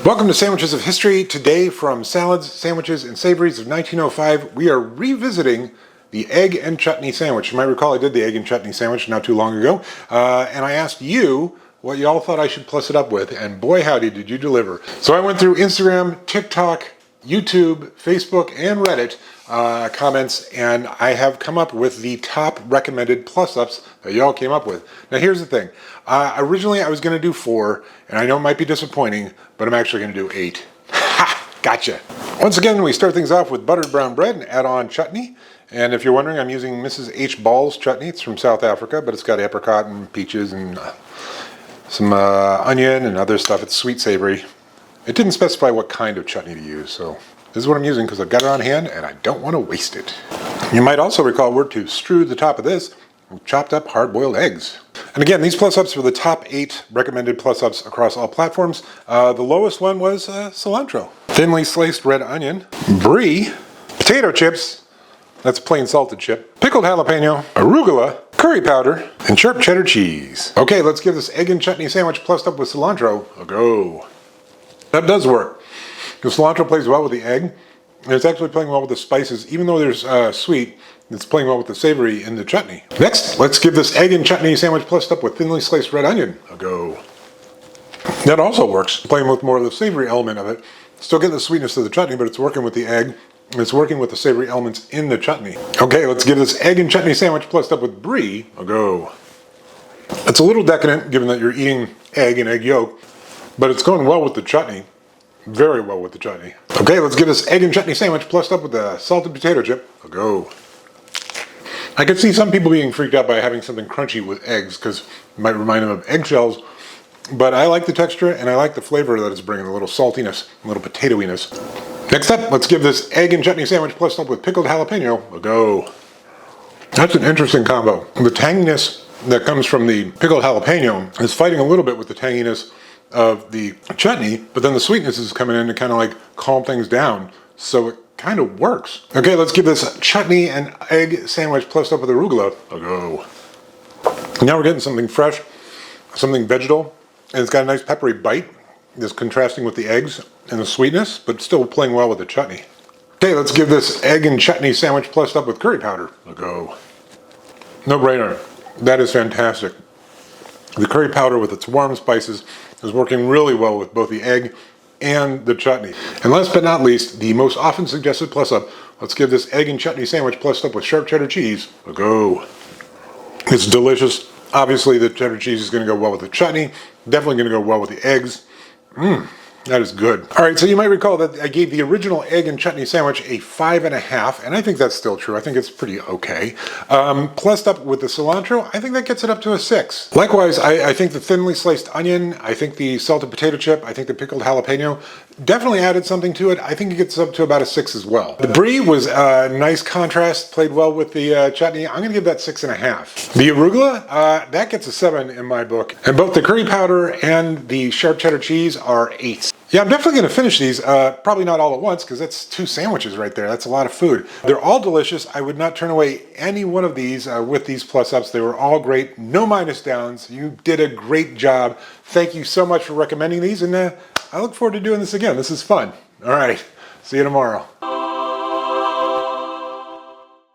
Welcome to Sandwiches of History. Today from Salads, Sandwiches, and Savouries of 1905, we are revisiting the Egg and Chutney Sandwich. You might recall I did the Egg and Chutney Sandwich not too long ago, and I asked you what y'all thought I should plus it up with, and boy howdy did you deliver. So I went through Instagram, TikTok, YouTube, Facebook, and Reddit comments, and I have come up with the top recommended plus-ups that y'all came up with. Now here's the thing. Originally I was going to do 4, and I know it might be disappointing, but I'm actually going to do 8. Ha! Gotcha! Once again, we start things off with buttered brown bread and add on chutney. And if you're wondering, I'm using Mrs. H. Ball's chutney. It's from South Africa, but it's got apricot and peaches and some onion and other stuff. It's sweet savory. It didn't specify what kind of chutney to use, so this is what I'm using because I've got it on hand and I don't want to waste it. You might also recall we're to strew the top of this with chopped up hard-boiled eggs. And again, these plus-ups were the top 8 recommended plus-ups across all platforms. The lowest one was cilantro, thinly sliced red onion, brie, potato chips, that's plain salted chip, pickled jalapeno, arugula, curry powder, and sharp cheddar cheese. Okay, let's give this egg and chutney sandwich plussed up with cilantro a go. That does work. The cilantro plays well with the egg, and it's actually playing well with the spices. Even though there's sweet, it's playing well with the savory in the chutney. Next, let's give this egg and chutney sandwich plussed up with thinly sliced red onion a go. That also works, playing with more of the savory element of it. Still get the sweetness of the chutney, but it's working with the egg, and it's working with the savory elements in the chutney. Okay, let's give this egg and chutney sandwich plussed up with brie a go. It's a little decadent, given that you're eating egg and egg yolk, but it's going well with the chutney. Very well with the chutney. Okay, let's give this egg and chutney sandwich plussed up with a salted potato chip a go. I could see some people being freaked out by having something crunchy with eggs because it might remind them of eggshells, but I like the texture and I like the flavor that it's bringing, a little saltiness, a little potatoiness. Next up, let's give this egg and chutney sandwich plussed up with pickled jalapeno a go. That's an interesting combo. The tanginess that comes from the pickled jalapeno is fighting a little bit with the tanginess of the chutney, but then the sweetness is coming in to kind of like calm things down, so it kind of works. Okay, let's give this chutney and egg sandwich plussed up with arugula a go. Now we're getting something fresh, something vegetal, and it's got a nice peppery bite that's contrasting with the eggs and the sweetness, but still playing well with the chutney. Okay, let's give this egg and chutney sandwich plussed up with curry powder a go. No brainer. That is fantastic. The curry powder with its warm spices is working really well with both the egg and the chutney. And last but not least, the most often suggested plus-up, let's give this egg and chutney sandwich plussed up with sharp cheddar cheese a go. It's delicious. Obviously, the cheddar cheese is going to go well with the chutney. Definitely going to go well with the eggs. That is good. All right, so you might recall that I gave the original egg and chutney sandwich a 5.5, and I think that's still true. I think it's pretty okay. Plussed up with the cilantro, I think that gets it up to a 6. Likewise, I think the thinly sliced onion, I think the salted potato chip, I think the pickled jalapeno definitely added something to it. I think it gets up to about a 6 as well. The brie was a nice contrast, played well with the chutney. I'm going to give that 6.5. The arugula, that gets a 7 in my book. And both the curry powder and the sharp cheddar cheese are 8s. Yeah, I'm definitely going to finish these, probably not all at once because that's 2 sandwiches right there. That's a lot of food. They're all delicious. I would not turn away any one of these with these plus-ups. They were all great. No minus downs. You did a great job. Thank you so much for recommending these, and I look forward to doing this again. This is fun. All right, see you tomorrow.